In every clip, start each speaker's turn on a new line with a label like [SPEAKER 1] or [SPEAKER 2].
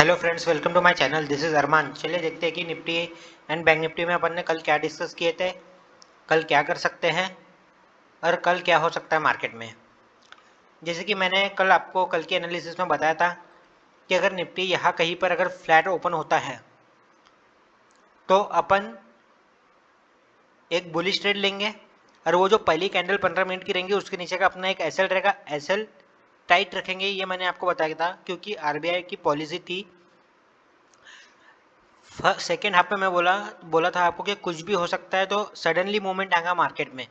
[SPEAKER 1] Hello friends, welcome to my channel. This is Arman. चलिए देखते हैं कि निफ्टी एंड बैंक निफ्टी में अपन ने कल क्या डिस्कस किए थे, कल क्या कर सकते हैं और कल क्या हो सकता है मार्केट में। जैसे कि मैंने कल आपको कल की एनालिसिस में बताया था कि अगर निफ्टी यहाँ कहीं पर अगर फ्लैट ओपन होता है तो अपन एक बुलिश ट्रेड लेंगे और वो जो पहली कैंडल 15 मिनट की रहेंगी उसके नीचे का अपना एक एसएल रहेगा, एसएल टाइट रखेंगे। ये मैंने आपको बताया था क्योंकि आरबीआई की पॉलिसी थी। सेकेंड हाफ में मैं बोला था आपको कि कुछ भी हो सकता है, तो सडनली मूवमेंट आएगा मार्केट में।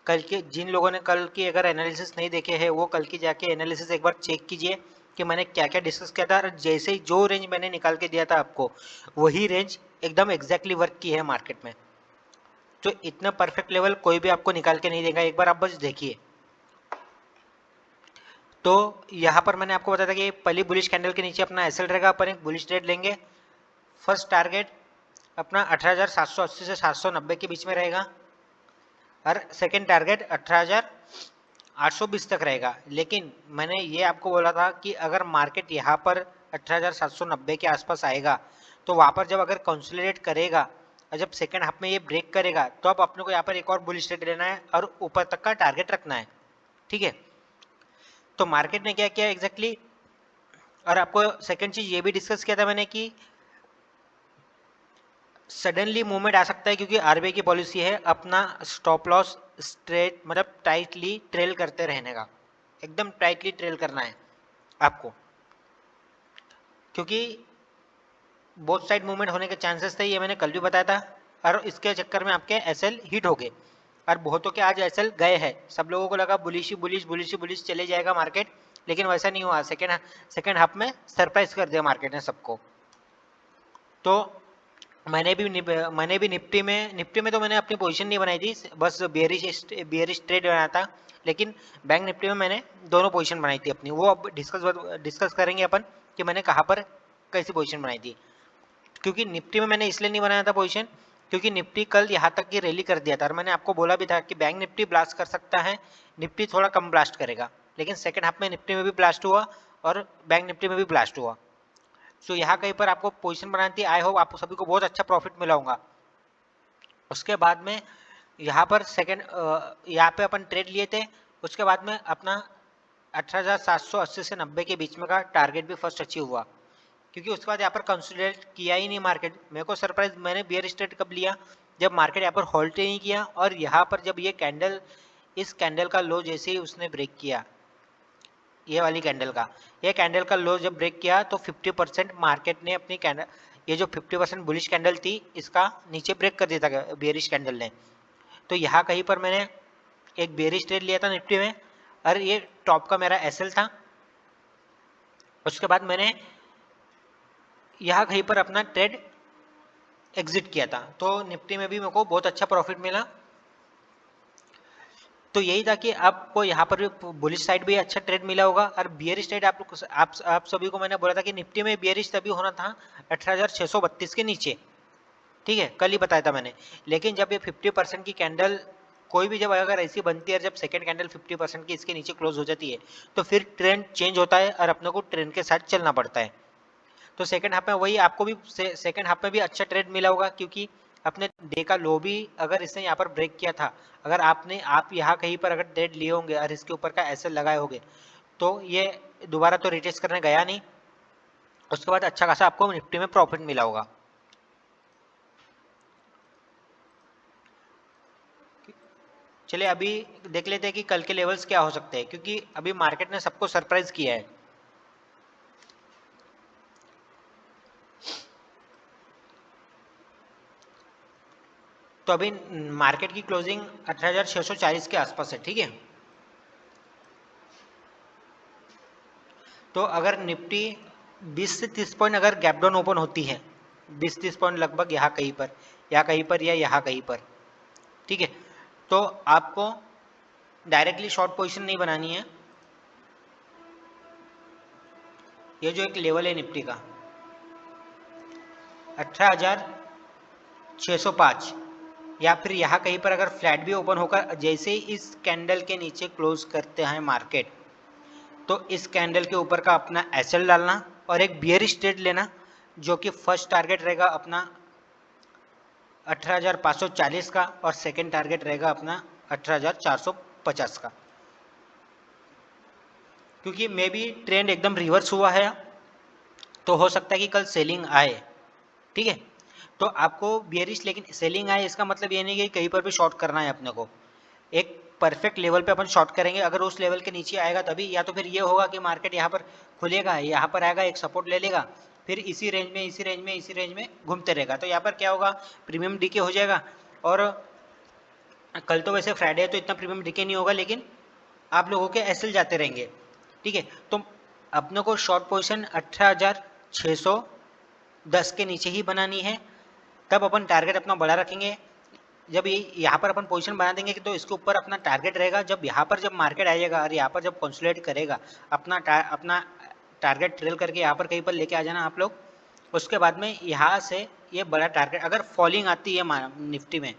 [SPEAKER 1] कल के जिन लोगों ने कल की अगर एनालिसिस नहीं देखे हैं वो कल की जाके एनालिसिस एक बार चेक कीजिए कि मैंने क्या क्या डिस्कस किया था। और जैसे ही जो रेंज मैंने निकाल के दिया था आपको, वही रेंज एकदम एग्जैक्टली वर्क की है मार्केट में। तो इतना परफेक्ट लेवल कोई भी आपको निकाल के नहीं देगा, एक बार आप बस देखिए। तो यहाँ पर मैंने आपको बताया था कि पहली बुलिश कैंडल के नीचे अपना एसएल रहेगा, अपन एक बुलिश ट्रेड लेंगे। फर्स्ट टारगेट अपना 18,780 से 790 के बीच में रहेगा और सेकेंड टारगेट 18,820 तक रहेगा। लेकिन मैंने ये आपको बोला था कि अगर मार्केट यहाँ पर 18,790 के आसपास आएगा तो वहाँ पर जब अगर कंसोलिडेट करेगा और जब सेकेंड हाफ में ये ब्रेक करेगा तो अब अपने को यहाँ पर एक और बुलिश ट्रेड लेना है और ऊपर तक का टारगेट रखना है। ठीक है, तो मार्केट ने क्या किया एग्जैक्टली। और आपको सेकेंड चीज ये भी डिस्कस किया था मैंने कि सडनली मूवमेंट आ सकता है क्योंकि आरबीआई की पॉलिसी है अपना स्टॉप लॉस स्ट्रेट मतलब टाइटली ट्रेल करते रहने का, एकदम टाइटली ट्रेल करना है आपको, क्योंकि बोथ साइड मूवमेंट होने के चांसेस थे। ये मैंने कल भी बताया था और इसके चक्कर में आपके एसएल हिट हो गए और बहुतों के आज एसएल गए हैं। सब लोगों को लगा बुलिश ही बुलिश बुलिश ही बुलिश चले जाएगा मार्केट, लेकिन वैसा नहीं हुआ। सेकेंड हाफ में सरप्राइज कर दिया मार्केट ने सबको। तो मैंने भी निफ्टी में तो मैंने अपनी पोजीशन नहीं बनाई थी, बस बियरिश ट्रेड बनाया था। लेकिन बैंक निफ्टी में मैंने दोनों पोजीशन बनाई थी अपनी। वो अब डिस्कस करेंगे अपन कि मैंने कहाँ पर कैसी पोजीशन बनाई थी। क्योंकि निफ्टी में मैंने इसलिए नहीं बनाया था पोजीशन क्योंकि निफ्टी कल यहाँ तक की रैली कर दिया था और मैंने आपको बोला भी था कि बैंक निफ्टी ब्लास्ट कर सकता है, निफ्टी थोड़ा कम ब्लास्ट करेगा। लेकिन सेकेंड हाफ में निफ्टी में भी ब्लास्ट हुआ और बैंक निफ्टी में भी ब्लास्ट हुआ। सो यहाँ कहीं पर आपको पोजीशन बनानी थी। आई होप आप सभी को बहुत अच्छा प्रॉफिट मिला होगा। उसके बाद में यहाँ पर यहाँ पे अपन ट्रेड लिए थे। उसके बाद में अपना 18,780 से 90 के बीच में का टारगेट भी फर्स्ट अचीव हुआ, क्योंकि उसके बाद यहाँ पर कंसिडरेट किया ही नहीं मार्केट। मेरे को सरप्राइज, मैंने बियर ट्रेड कब लिया, जब मार्केट यहाँ पर होल्ड ही नहीं किया और यहाँ पर जब ये कैंडल, इस कैंडल का लो जैसे ही उसने ब्रेक किया, ये वाली कैंडल का, ये कैंडल का लो जब ब्रेक किया तो 50% मार्केट ने अपनी कैंडल, ये जो 50% बुलिश कैंडल थी इसका नीचे ब्रेक कर दिया था बेरिश कैंडल ने। तो यहाँ कहीं पर मैंने एक बेरिश ट्रेड लिया था निफ्टी में और ये टॉप का मेरा एसएल था। उसके बाद मैंने यहाँ कहीं पर अपना ट्रेड एग्जिट किया था। तो निफ्टी में भी मेरे को बहुत अच्छा प्रॉफिट मिला। तो यही था कि आपको यहाँ पर भी बुलिश साइड भी अच्छा ट्रेड मिला होगा और बियरिश ट्रेड आप सभी को मैंने बोला था कि निफ्टी में बियरिश तभी होना था 18,632 के नीचे। ठीक है, कल ही बताया था मैंने। लेकिन जब ये 50% की कैंडल कोई भी जब अगर ऐसी बनती है, जब सेकेंड कैंडल 50% की इसके नीचे क्लोज हो जाती है तो फिर ट्रेंड चेंज होता है और अपने को ट्रेंड के साथ चलना पड़ता है। तो सेकेंड हाफ में वही आपको भी सेकेंड हाफ में भी अच्छा ट्रेड मिला होगा, क्योंकि अपने डे का लो भी अगर इसने यहाँ पर ब्रेक किया था, अगर आप यहाँ कहीं पर अगर ट्रेड लिए होंगे और इसके ऊपर का एसएल लगाए होंगे तो ये दोबारा तो रिटेस्ट करने गया नहीं। उसके बाद अच्छा खासा आपको निफ्टी में प्रॉफिट मिला होगा। चलिए अभी देख लेते हैं कि कल के लेवल्स क्या हो सकते हैं, क्योंकि अभी मार्केट ने सबको सरप्राइज किया है। तो अभी मार्केट की क्लोजिंग 18,640 के आसपास है। ठीक है, तो अगर निफ्टी 20 से 30 पॉइंट अगर गैप डाउन ओपन होती है, 20-30 पॉइंट लगभग यहाँ कहीं पर या कहीं पर या यहाँ कहीं पर, ठीक है, तो आपको डायरेक्टली शॉर्ट पोजीशन नहीं बनानी है। ये जो एक लेवल है निफ्टी का 18,605 या फिर यहाँ कहीं पर अगर फ्लैट भी ओपन होकर जैसे ही इस कैंडल के नीचे क्लोज करते हैं मार्केट, तो इस कैंडल के ऊपर का अपना एसएल डालना और एक बियरिश ट्रेड लेना जो कि फर्स्ट टारगेट रहेगा अपना 18,540 का और सेकंड टारगेट रहेगा अपना 18,450 का। क्योंकि मे बी ट्रेंड एकदम रिवर्स हुआ है तो हो सकता है कि कल सेलिंग आए, ठीक है। तो आपको बियरिश लेकिन सेलिंग आए इसका मतलब ये नहीं कि कहीं पर भी शॉर्ट करना है अपने को। एक परफेक्ट लेवल पे अपन शॉर्ट करेंगे, अगर उस लेवल के नीचे आएगा तभी, या तो फिर ये होगा कि मार्केट यहाँ पर खुलेगा, यहाँ पर आएगा, एक सपोर्ट ले लेगा, फिर इसी रेंज में इसी रेंज में इसी रेंज में घूमते रहेगा। तो यहाँ पर क्या होगा, प्रीमियम डीके हो जाएगा। और कल तो वैसे फ्राइडे है तो इतना प्रीमियम डीके नहीं होगा, लेकिन आप लोगों के एसएल जाते रहेंगे, ठीक है। तो अपने को शॉर्ट पोजीशन 18,610 के नीचे ही बनानी है, तब अपन टारगेट अपना बड़ा रखेंगे। जब ये यहाँ पर अपन पोजीशन बना देंगे तो इसके ऊपर अपना टारगेट रहेगा। जब यहाँ पर जब मार्केट आएगा और यहाँ पर जब कंसोलिडेट करेगा, अपना टारगेट ट्रेल करके यहाँ पर कहीं पर लेके आ जाना आप लोग। उसके बाद में यहाँ से ये बड़ा टारगेट, अगर फॉलिंग आती है निफ्टी में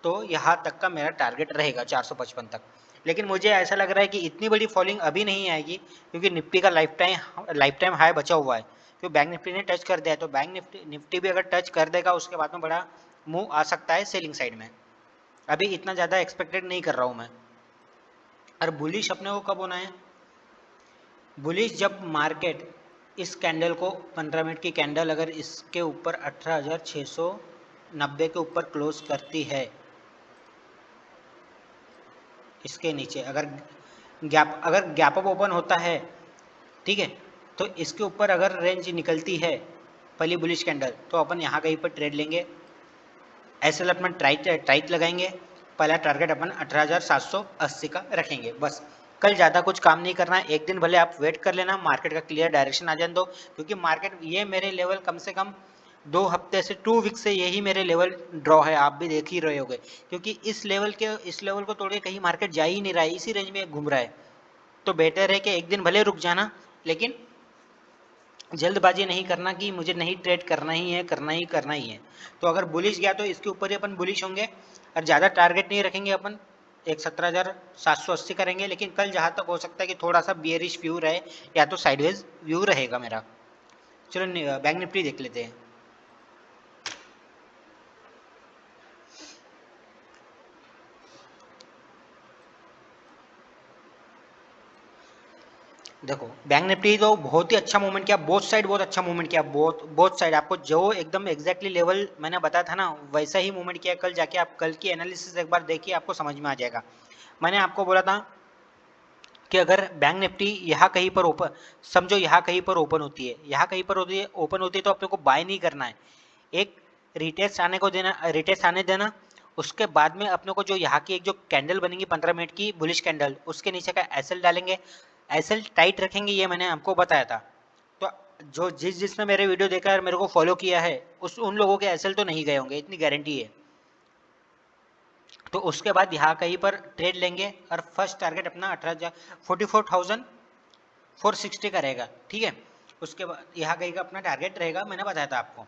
[SPEAKER 1] तो यहाँ तक का मेरा टारगेट रहेगा 455 तक। लेकिन मुझे ऐसा लग रहा है कि इतनी बड़ी फॉलिंग अभी नहीं आएगी, क्योंकि निफ्टी का लाइफ टाइम हाई बचा हुआ है। क्योंकि बैंक निफ्टी ने टच कर दिया है, तो बैंक निफ्टी भी अगर टच कर देगा उसके बाद में बड़ा मूव आ सकता है सेलिंग साइड में। अभी इतना ज़्यादा एक्सपेक्टेड नहीं कर रहा हूँ मैं। और बुलिश अपने को कब होना है, बुलिश जब मार्केट इस कैंडल को 15 मिनट की कैंडल अगर इसके ऊपर 18,690 के ऊपर क्लोज करती है, इसके नीचे अगर गैप अप ओपन होता है, ठीक है, तो इसके ऊपर अगर रेंज निकलती है पहली बुलिश कैंडल, तो अपन यहाँ कहीं पर ट्रेड लेंगे। एसएल अपन टाइट लगाएंगे, पहला टारगेट अपन 18,780 का रखेंगे। बस कल ज़्यादा कुछ काम नहीं करना है, एक दिन भले आप वेट कर लेना, मार्केट का क्लियर डायरेक्शन आ जाने दो। क्योंकि मार्केट ये मेरे लेवल कम से कम 2 हफ्ते से 2 वीक से यही मेरे लेवल ड्रॉ है, आप भी देख ही रहे होगे। क्योंकि इस लेवल को तोड़ के कहीं मार्केट जा ही नहीं रहा है, इसी रेंज में घूम रहा है। तो बेटर है कि एक दिन भले रुक जाना, लेकिन जल्दबाजी नहीं करना कि मुझे नहीं ट्रेड करना ही है, करना ही है। तो अगर बुलिश गया तो इसके ऊपर ही अपन बुलिश होंगे, और ज़्यादा टारगेट नहीं रखेंगे अपन, एक 17,780 करेंगे। लेकिन कल जहाँ तक हो सकता है कि थोड़ा सा बियरिश व्यू रहे या तो साइडवेज व्यू रहेगा मेरा। चलो बैंक निफ्टी देख लेते हैं। देखो बैंक निफ्टी तो बहुत ही अच्छा मूवमेंट किया, बोथ साइड बहुत अच्छा मूवमेंट किया, बोथ साइड। आपको जो एकदम एग्जैक्टली लेवल मैंने बताया था ना, वैसा ही मूवमेंट किया। कल जाके आप कल की एनालिसिस एक बार देखिए, आपको समझ में आ जाएगा। मैंने आपको बोला था कि अगर बैंक निफ्टी यहाँ कहीं पर ओपन, समझो यहाँ कहीं पर ओपन होती है, यहाँ कहीं पर होती है, ओपन होती है, तो अपने को बाय नहीं करना है, एक रिटेस्ट आने को देना, रिटेस्ट आने देना। उसके बाद में अपने को जो यहाँ की एक जो कैंडल बनेगी 15 मिनट की बुलिश कैंडल, उसके नीचे का एसएल डालेंगे, एसएल टाइट रखेंगे, ये मैंने आपको बताया था। तो जो जिसने मेरे वीडियो देखा है और मेरे को फॉलो किया है, उन लोगों के एसएल तो नहीं गए होंगे, इतनी गारंटी है। तो उसके बाद यहाँ कहीं पर ट्रेड लेंगे और फर्स्ट टारगेट अपना 44,460 का रहेगा, ठीक है। उसके बाद यहाँ कहीं का अपना टारगेट रहेगा, मैंने बताया था आपको।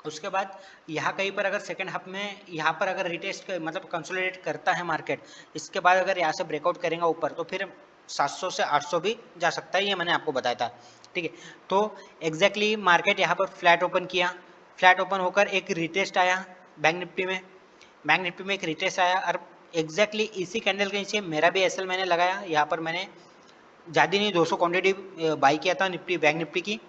[SPEAKER 1] उसके बाद यहाँ कहीं पर अगर सेकेंड हाफ में यहाँ पर अगर रिटेस्ट मतलब कंसोलिडेट करता है मार्केट, इसके बाद अगर यहाँ से ब्रेकआउट करेगा ऊपर, तो फिर 700 से 800 भी जा सकता है, ये मैंने आपको बताया था, ठीक है। तो एग्जैक्टली मार्केट यहाँ पर फ्लैट ओपन किया, फ्लैट ओपन होकर एक रिटेस्ट आया बैंक निफ्टी में, बैंक निफ्टी में एक रिटेस्ट आया, और एग्जैक्टली इसी कैंडल के नीचे मेरा भी एसएल मैंने लगाया। यहाँ पर मैंने ज़्यादा नहीं 200 क्वान्टिटी बाई किया था निफ्टी बैंक निफ्टी की।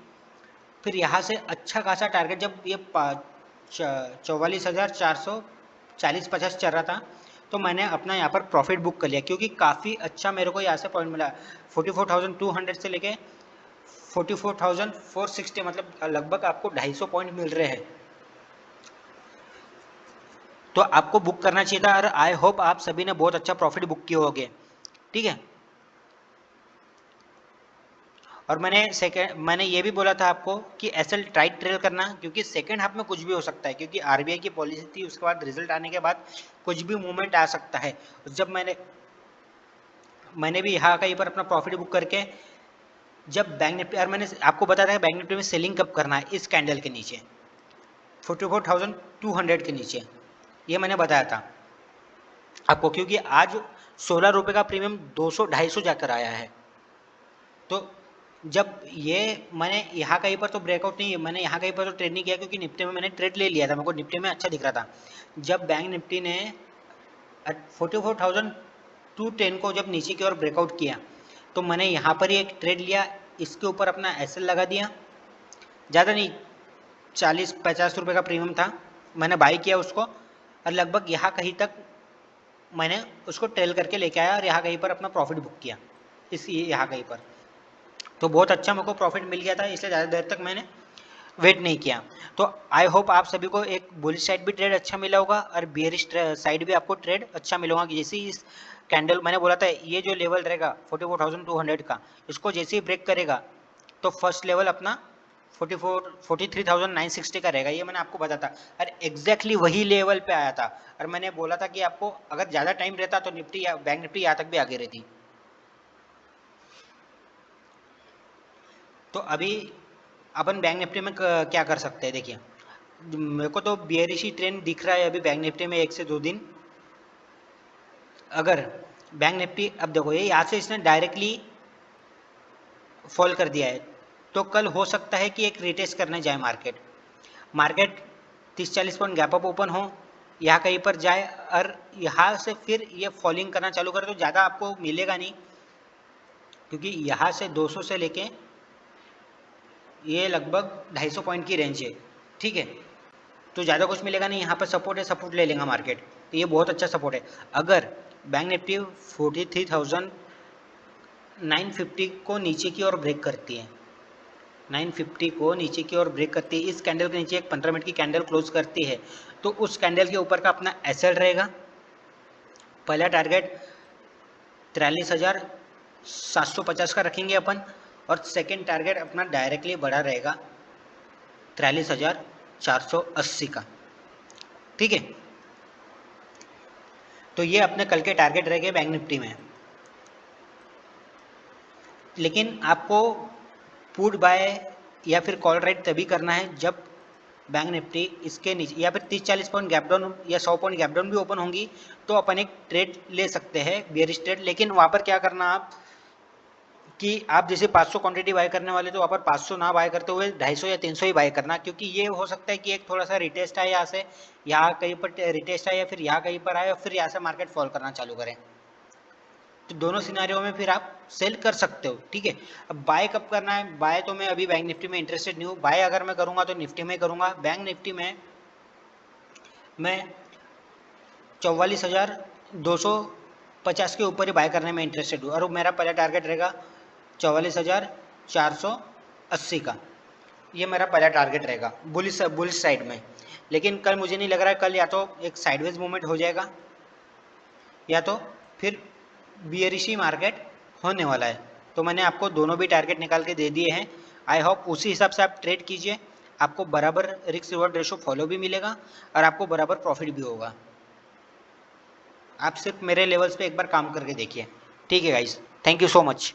[SPEAKER 1] फिर यहाँ से अच्छा खासा टारगेट, जब ये 44,440-50 चल रहा था, तो मैंने अपना यहाँ पर प्रॉफिट बुक कर लिया, क्योंकि काफ़ी अच्छा मेरे को यहाँ से पॉइंट मिला। 44,200 से लेके 44,460, मतलब लगभग आपको 250 पॉइंट मिल रहे हैं। तो आपको बुक करना चाहिए था, और आई होप आप सभी ने बहुत अच्छा प्रॉफिट बुक किए होंगे, ठीक है। और मैंने ये भी बोला था आपको कि एसएल टाइट ट्रेल करना, क्योंकि सेकेंड हाफ में कुछ भी हो सकता है, क्योंकि आरबीआई की पॉलिसी थी, उसके बाद रिजल्ट आने के बाद कुछ भी मूवमेंट आ सकता है। जब मैंने भी यहाँ कहीं पर अपना प्रॉफिट बुक करके, जब बैंक निफ्टी, और मैंने आपको बताया था बैंक निफ्टी में सेलिंग कब करना है, इस कैंडल के नीचे 44,200 के नीचे, ये मैंने बताया था आपको। क्योंकि आज 16 रुपये का प्रीमियम 200-250 जाकर आया है। तो जब ये मैंने यहाँ कहीं पर तो ब्रेकआउट नहीं, मैंने यहाँ कहीं पर तो ट्रेड नहीं किया क्योंकि निफ्टी में मैंने ट्रेड ले लिया था, मेरे को निफ्टी में अच्छा दिख रहा था। जब बैंक निफ्टी ने 44,210 को जब नीचे की ओर ब्रेकआउट किया तो मैंने यहाँ पर ही एक ट्रेड लिया, इसके ऊपर अपना एसएल लगा दिया, ज़्यादा नहीं 40-50 रुपये का प्रीमियम था, मैंने बाई किया उसको और लगभग यहाँ कहीं तक मैंने उसको ट्रेल करके लेके आया और यहाँ कहीं पर अपना प्रॉफिट बुक किया इस यहाँ कहीं पर, तो बहुत अच्छा मेरे को प्रॉफिट मिल गया था, इसलिए ज़्यादा देर तक मैंने वेट नहीं किया। तो आई होप आप सभी को एक बुलिश साइड भी ट्रेड अच्छा मिला होगा और बियरिश साइड भी आपको ट्रेड अच्छा मिला होगा। जैसे ही इस कैंडल मैंने बोला था ये जो लेवल रहेगा 44,200 का, इसको जैसे ही ब्रेक करेगा तो फर्स्ट लेवल अपना 43,960 का रहेगा, ये मैंने आपको बताया था और एग्जैक्टली वही लेवल पे आया था। और मैंने बोला था कि आपको अगर ज़्यादा टाइम रहता तो निफ्टी या बैंक निफ्टी यहाँ तक भी आगे रहती। तो अभी अपन बैंक निफ्टी में क्या कर सकते हैं, देखिए मेरे को तो बियरिश ट्रेंड दिख रहा है अभी बैंक निफ्टी में 1 से 2 दिन। अगर बैंक निफ्टी अब देखो ये यहाँ से इसने डायरेक्टली फॉल कर दिया है तो कल हो सकता है कि एक रिटेस्ट करने जाए market 30-40 point gap up open हो, यहाँ कहीं पर जाए और यहाँ से फिर ये फॉलिंग करना चालू करे तो ज़्यादा आपको मिलेगा नहीं, क्योंकि यहाँ से 200 से लेके ये लगभग 250 पॉइंट की रेंज है, ठीक है, तो ज़्यादा कुछ मिलेगा नहीं। यहाँ पर सपोर्ट है, सपोर्ट ले लेगा मार्केट, तो ये बहुत अच्छा सपोर्ट है। अगर बैंक निफ्टी 43,950 को नीचे की ओर ब्रेक करती है, 950 को नीचे की ओर ब्रेक करती है, इस कैंडल के नीचे एक 15 मिनट की कैंडल क्लोज करती है, तो उस कैंडल के ऊपर का अपना एसएल रहेगा, पहला टारगेट 43,750 का रखेंगे अपन, और सेकेंड टारगेट अपना डायरेक्टली बड़ा रहेगा 43,480 का, ठीक है। तो ये अपने कल के टारगेट रहेंगे बैंक निफ्टी में। लेकिन आपको पुट बाय या फिर कॉल राइट तभी करना है जब बैंक निफ्टी इसके नीचे या फिर 30-40 पॉइंट गैप डाउन या 100 पॉइंट गैप डाउन भी ओपन होंगी तो अपन एक ट्रेड ले सकते हैं बियरिश ट्रेड। लेकिन वहाँ पर क्या करना आप कि आप जैसे 500 क्वांटिटी बाय करने वाले तो वहाँ पर 500 ना बाय करते हुए 250 या 300 ही बाय करना, क्योंकि ये हो सकता है कि एक थोड़ा सा रिटेस्ट आए यहाँ से, यहाँ कहीं पर रिटेस्ट आए या फिर यहाँ कहीं पर आए और फिर यहाँ से मार्केट फॉल करना चालू करें, तो दोनों सिनारियों में फिर आप सेल कर सकते हो, ठीक है। अब बाय कब करना है, बाय तो मैं अभी बैंक निफ्टी में इंटरेस्टेड नहीं हूँ, बाय अगर मैं करूँगा तो निफ्टी में करूँगा। बैंक निफ्टी में मैं 44,250 के ऊपर ही बाय करने में इंटरेस्टेड हूँ और मेरा पहला टारगेट रहेगा 44,480 का, ये मेरा पहला टारगेट रहेगा बुलिश साइड में। लेकिन कल मुझे नहीं लग रहा है, कल या तो एक साइडवेज मूवमेंट हो जाएगा या तो फिर बियरिशी मार्केट होने वाला है, तो मैंने आपको दोनों भी टारगेट निकाल के दे दिए हैं। आई होप उसी हिसाब से आप ट्रेड कीजिए, आपको बराबर रिस्क रिवॉर्ड रेशो फॉलो भी मिलेगा और आपको बराबर प्रॉफिट भी होगा। आप सिर्फ मेरे लेवल्स पे एक बार काम करके देखिए, ठीक है guys, thank you so much.